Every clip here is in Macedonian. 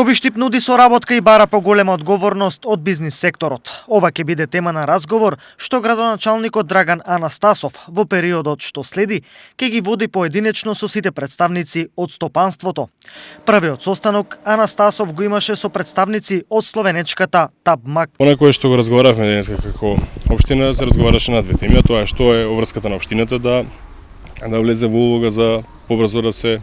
Пробиштип нуди соработка и бара поголема одговорност од бизнис секторот. Ова ќе биде тема на разговор што градоначалникот Драган Анастасов во периодот што следи ќе ги води поединечно со сите представници од стопанството. Првиот состанок Анастасов го имаше со представници од словенечката ТАБ-МАК. Она кое што го разговаравме денеска како општина, се разговараше на две теми, тоа е што е обврската на општината да влезе во улога за побрзо да се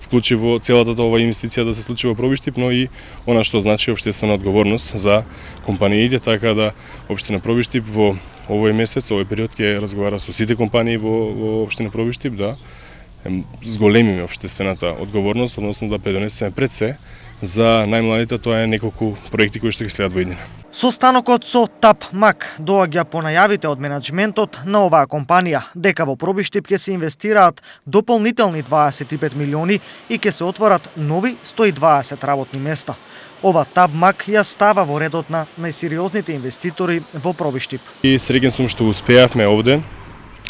вклучи во целата ова инвестиција да се случи во Пробиштип, но и она што значи општествена одговорност за компаниите, така да општина Пробиштип во овој месец, овој период ќе разговара со сите компании во општина Пробиштип да зголемиме општествената одговорност, односно да предонесеме пред се за најмладите, тоа е неколку проекти кои што ќе следат во иднина. Состанокот со ТАБ-МАК доаѓа по најавите од менаџментот на оваа компанија дека во Пробиштип ќе се инвестираат дополнителни 25 милиони и ќе се отворат нови 120 работни места. Ова ТАБ-МАК ја става во редот на најсериозните инвеститори во Пробиштип. И среќен сум што успеавме овде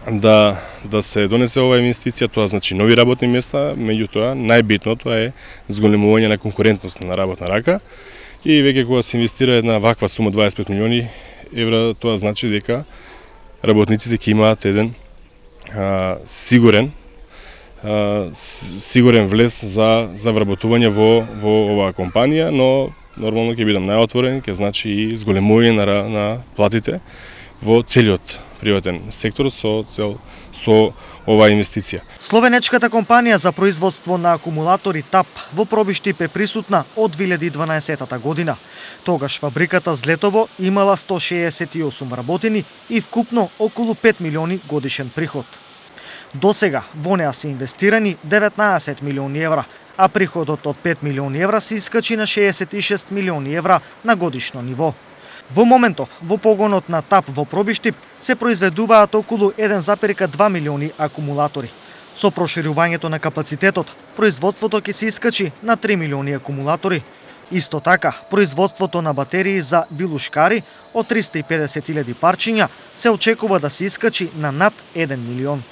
да се донесе оваа инвестиција, тоа значи нови работни места, меѓутоа најбитното е зголемување на конкурентност на работна рака. И веќе кога се инвестира една ваква сума 25 милиони евра, тоа значи дека работниците ќе имаат еден сигурен влез за вработување во оваа компанија, но нормално ќе бидам најотворен, ќе значи и зголемување на платите во целиот приватен сектор со оваа инвестиција. Словенечката компанија за производство на акумулатори ТАП во Пробиштип е присутна од 2012 година. Тогаш фабриката Злетово имала 168 вработени и вкупно околу 5 милиони годишен приход. До сега во неа се инвестирани 19 милиони евра, а приходот од 5 милиони евра се искачи на 66 милиони евра на годишно ниво. Во моментов, во погонот на ТАП во Пробиштип се произведуваат околу 1,2 милиони акумулатори. Со проширувањето на капацитетот, производството ќе се искачи на 3 милиони акумулатори. Исто така, производството на батерии за вилушкари од 350.000 парчиња се очекува да се искачи на над 1 милион.